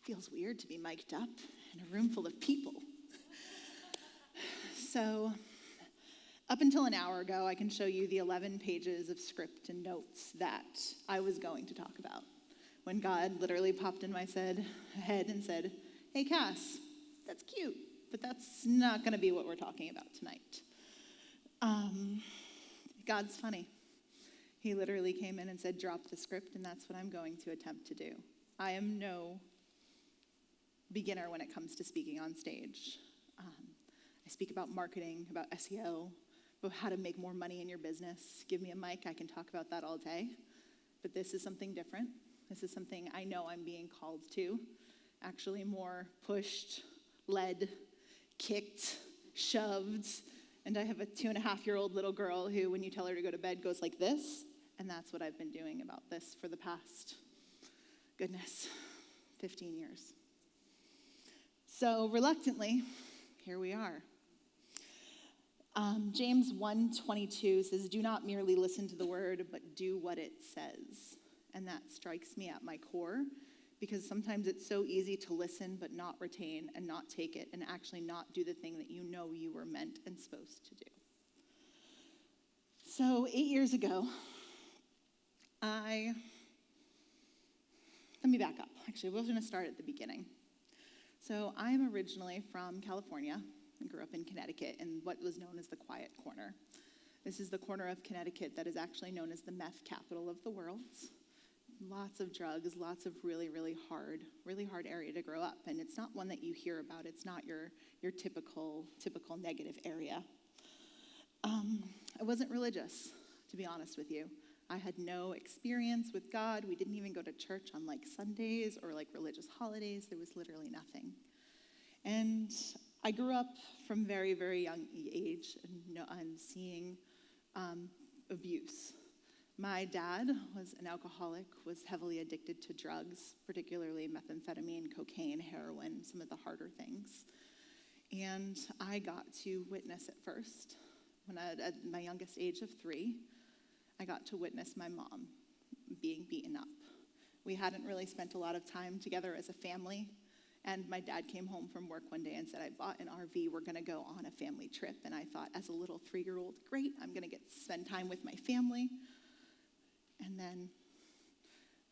Feels weird to be mic'd up in a room full of people. So, up until an hour ago, I can show you the 11 pages of script and notes that I was going to talk about. When God literally popped in my head and said, "Hey, Cass, that's cute, but that's not going to be what we're talking about tonight." God's funny. He literally came in and said, "Drop the script," and that's what I'm going to attempt to do. I am no beginner when it comes to speaking on stage. I speak about marketing, about SEO, about how to make more money in your business. Give me a mic, I can talk about that all day. But this is something different. This is something I know I'm being called to. Actually more pushed, led, kicked, shoved. And I have a 2.5-year-old little girl who, when you tell her to go to bed, goes like this. And that's what I've been doing about this for the past, 15 years. So reluctantly, here we are. James 1:22 says, "Do not merely listen to the word, but do what it says." And that strikes me at my core, because sometimes it's so easy to listen but not retain and not take it and actually not do the thing that you know you were meant and supposed to do. So 8 years ago, let me back up. Actually, we're going to start at the beginning. So I'm originally from California. I grew up in Connecticut in what was known as the Quiet Corner. This is the corner of Connecticut that is actually known as the meth capital of the world. Lots of drugs, lots of really hard area to grow up. And it's not one that you hear about. It's not your typical negative area. I wasn't religious, to be honest with you. I had no experience with God. We didn't even go to church on Sundays or religious holidays. There was literally nothing. And I grew up from very young age and seeing abuse. My dad was an alcoholic, was heavily addicted to drugs, particularly methamphetamine, cocaine, heroin, some of the harder things. And I got to witness it first. At my youngest age of 3, I got to witness my mom being beaten up. We hadn't really spent a lot of time together as a family. And my dad came home from work one day and said, "I bought an RV, we're going to go on a family trip." And I thought, as a little 3-year-old, great, I'm going to get to spend time with my family. And then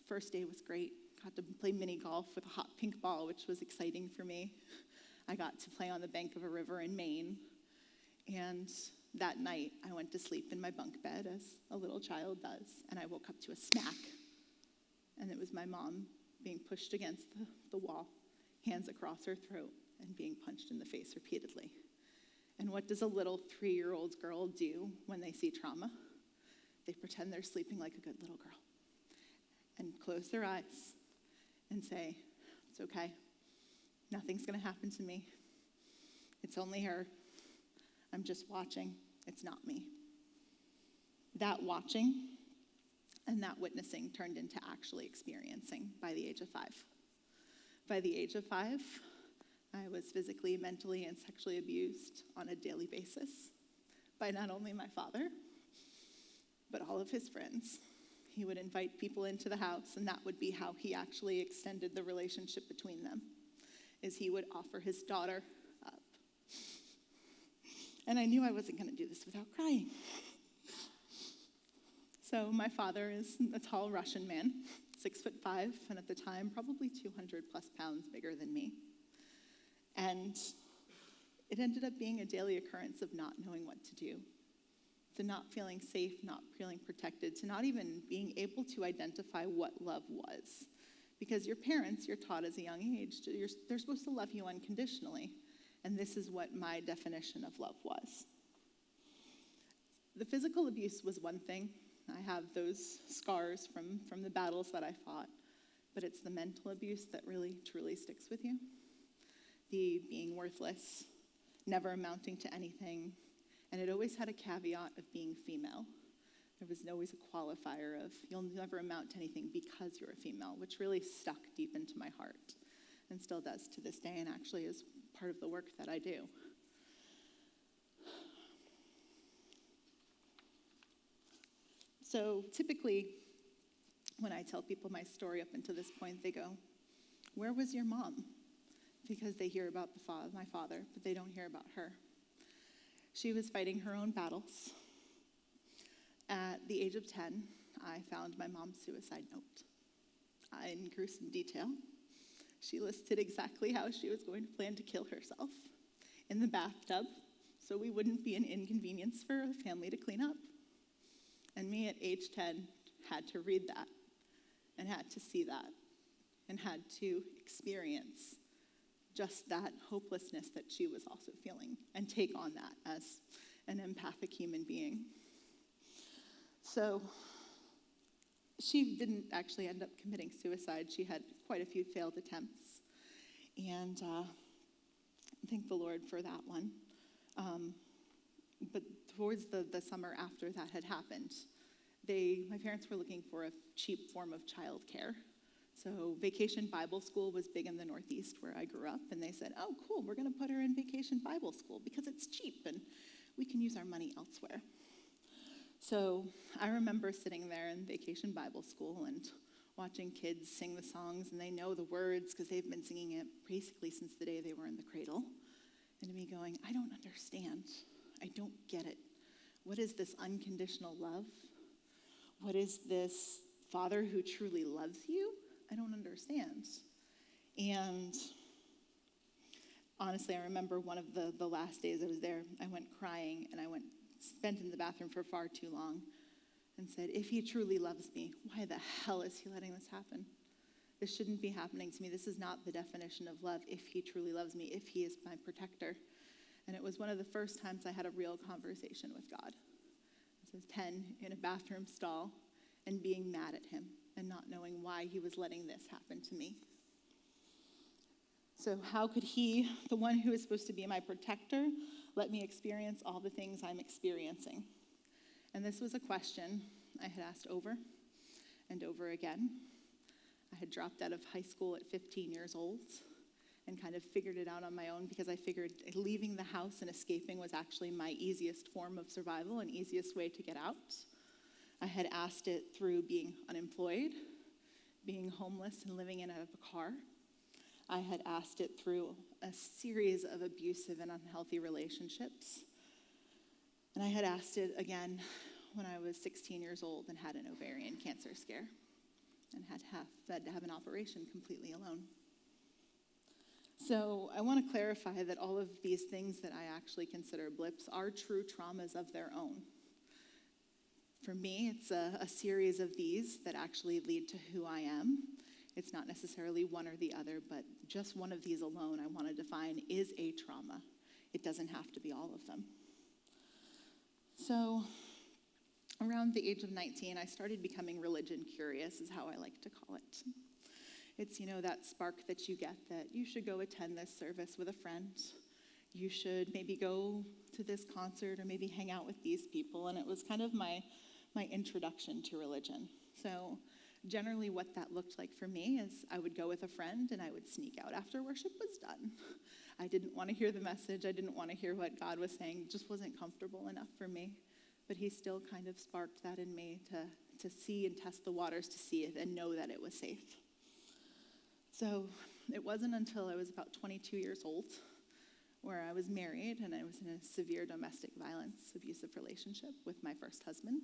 first day was great. Got to play mini golf with a hot pink ball, which was exciting for me. I got to play on the bank of a river in Maine. And that night, I went to sleep in my bunk bed, as a little child does. And I woke up to a smack. And it was my mom being pushed against the wall, hands across her throat, and being punched in the face repeatedly. And what does a little 3-year-old girl do when they see trauma? They pretend they're sleeping like a good little girl and close their eyes and say, "It's okay. Nothing's going to happen to me. It's only her. I'm just watching. It's not me." That watching and that witnessing turned into actually experiencing by the age of 5. By the age of 5, I was physically, mentally, and sexually abused on a daily basis by not only my father, but all of his friends. He would invite people into the house, and that would be how he actually extended the relationship between them, is he would offer his daughter up. And I knew I wasn't going to do this without crying. So my father is a tall Russian man, 6'5", and at the time, probably 200 plus pounds bigger than me. And it ended up being a daily occurrence of not knowing what to do, to not feeling safe, not feeling protected, to not even being able to identify what love was. Because your parents, you're taught as a young age, they're supposed to love you unconditionally. And this is what my definition of love was. The physical abuse was one thing. I have those scars from the battles that I fought. But it's the mental abuse that really, truly sticks with you. The being worthless, never amounting to anything. And it always had a caveat of being female. There was always a qualifier of, you'll never amount to anything because you're a female, which really stuck deep into my heart and still does to this day, and actually is part of the work that I do. So typically, when I tell people my story up until this point, they go, where was your mom? Because they hear about my father, but they don't hear about her. She was fighting her own battles. At the age of 10, I found my mom's suicide note. In gruesome detail, she listed exactly how she was going to plan to kill herself in the bathtub, so we wouldn't be an inconvenience for the family to clean up. And me at age 10 had to read that, and had to see that, and had to experience just that hopelessness that she was also feeling, and take on that as an empathic human being. So she didn't actually end up committing suicide. She had quite a few failed attempts, and thank the Lord for that one. But towards the summer after that had happened, my parents were looking for a cheap form of childcare. So Vacation Bible School was big in the Northeast where I grew up, and they said, oh, cool, we're going to put her in Vacation Bible School because it's cheap and we can use our money elsewhere. So I remember sitting there in Vacation Bible School and watching kids sing the songs, and they know the words because they've been singing it basically since the day they were in the cradle. And me going, I don't understand. I don't get it. What is this unconditional love? What is this Father who truly loves you? I don't understand. And honestly, I remember one of the last days I was there, I went crying, and I spent in the bathroom for far too long, and said, if he truly loves me, why the hell is he letting this happen? This shouldn't be happening to me. This is not the definition of love, if he truly loves me, if he is my protector. And it was one of the first times I had a real conversation with God. I was 10 in a bathroom stall and being mad at him and not knowing why he was letting this happen to me. So how could he, the one who is supposed to be my protector, let me experience all the things I'm experiencing? And this was a question I had asked over and over again. I had dropped out of high school at 15 years old and kind of figured it out on my own because I figured leaving the house and escaping was actually my easiest form of survival and easiest way to get out. I had asked it through being unemployed, being homeless and living in a car. I had asked it through a series of abusive and unhealthy relationships. And I had asked it again when I was 16 years old and had an ovarian cancer scare and had to have an operation completely alone. So I want to clarify that all of these things that I actually consider blips are true traumas of their own. For me, it's a series of these that actually lead to who I am. It's not necessarily one or the other, but just one of these alone I want to define is a trauma. It doesn't have to be all of them. So around the age of 19, I started becoming religion curious, is how I like to call it. It's, that spark that you get that you should go attend this service with a friend. You should maybe go to this concert or maybe hang out with these people. And it was kind of my introduction to religion. So generally what that looked like for me is I would go with a friend and I would sneak out after worship was done. I didn't want to hear the message. I didn't want to hear what God was saying. It just wasn't comfortable enough for me. But he still kind of sparked that in me to see and test the waters to see it and know that it was safe. So it wasn't until I was about 22 years old where I was married and I was in a severe domestic violence, abusive relationship with my first husband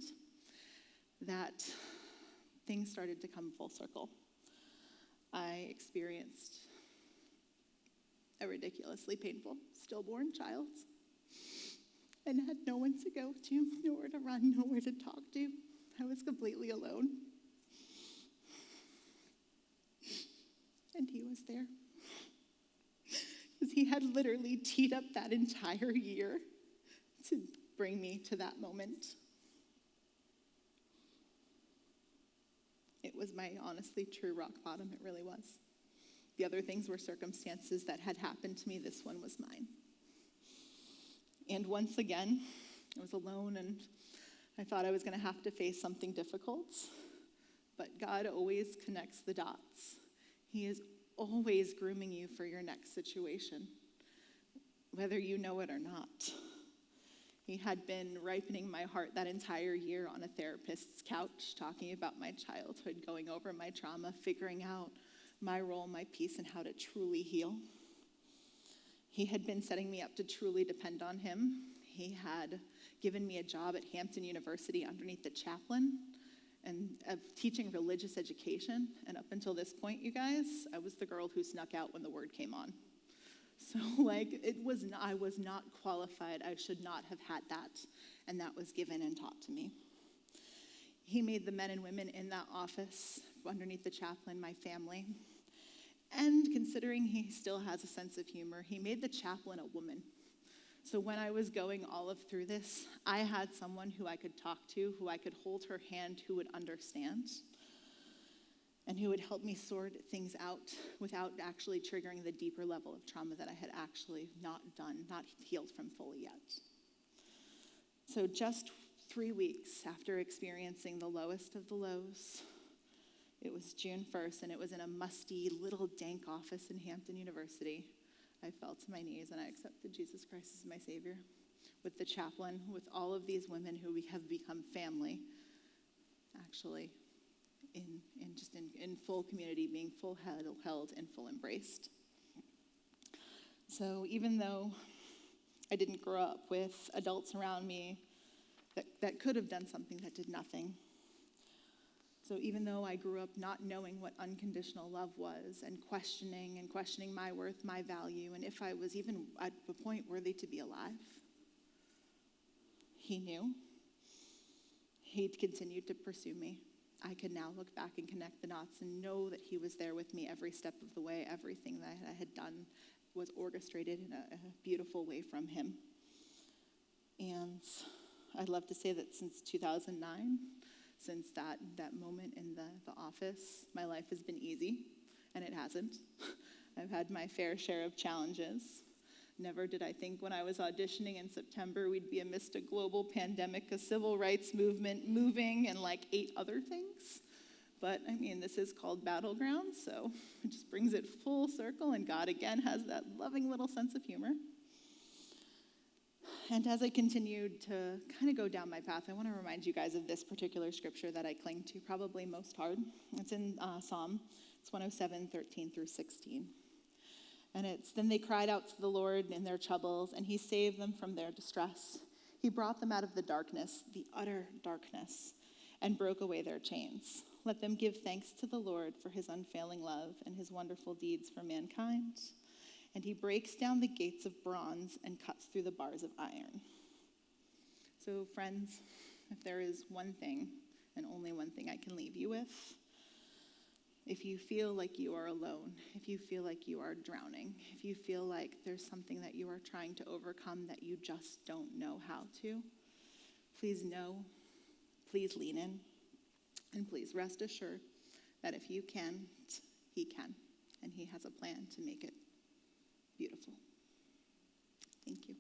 that things started to come full circle. I experienced a ridiculously painful stillborn child and had no one to go to, nowhere to run, nowhere to talk to. I was completely alone. And he was there. Because he had literally teed up that entire year to bring me to that moment. It was my honestly true rock bottom. It really was. The other things were circumstances that had happened to me. This one was mine. And once again, I was alone and I thought I was going to have to face something difficult. But God always connects the dots. He is always grooming you for your next situation, whether you know it or not. He had been ripening my heart that entire year on a therapist's couch, talking about my childhood, going over my trauma, figuring out my role, my piece, and how to truly heal. He had been setting me up to truly depend on him. He had given me a job at Hampton University underneath the chaplain and of teaching religious education. And up until this point, you guys, I was the girl who snuck out when the word came on. So I was not qualified. I should not have had that. And that was given and taught to me. He made the men and women in that office underneath the chaplain my family. And considering he still has a sense of humor, he made the chaplain a woman. So when I was going through this, I had someone who I could talk to, who I could hold her hand, who would understand, and who would help me sort things out without actually triggering the deeper level of trauma that I had actually not healed from fully yet. So just 3 weeks after experiencing the lowest of the lows, it was June 1st, and it was in a musty, little dank office in Hampton University. I fell to my knees, and I accepted Jesus Christ as my Savior. With the chaplain, with all of these women who we have become family, actually, in full community, being full held and full embraced. So even though I didn't grow up with adults around me that could have done something that did nothing, so even though I grew up not knowing what unconditional love was and questioning my worth, my value, and if I was even at the point worthy to be alive, he knew. He'd continued to pursue me. I could now look back and connect the dots and know that he was there with me every step of the way. Everything that I had done was orchestrated in a beautiful way from him. And I'd love to say that since 2009, since that moment in the office, my life has been easy, and it hasn't. I've had my fair share of challenges. Never did I think when I was auditioning in September we'd be amidst a global pandemic, a civil rights movement, moving, and 8 other things. But, this is called Battleground, so it just brings it full circle, and God, again, has that loving little sense of humor. And as I continued to kind of go down my path, I want to remind you guys of this particular scripture that I cling to probably most hard. It's in Psalm. It's 107, 13 through 16. And then they cried out to the Lord in their troubles, and he saved them from their distress. He brought them out of the darkness, the utter darkness, and broke away their chains. Let them give thanks to the Lord for his unfailing love and his wonderful deeds for mankind. And he breaks down the gates of bronze and cuts through the bars of iron. So, friends, if there is one thing, and only one thing I can leave you with, if you feel like you are alone, if you feel like you are drowning, if you feel like there's something that you are trying to overcome that you just don't know how to, please know, please lean in, and please rest assured that if you can, he can, and he has a plan to make it beautiful. Thank you.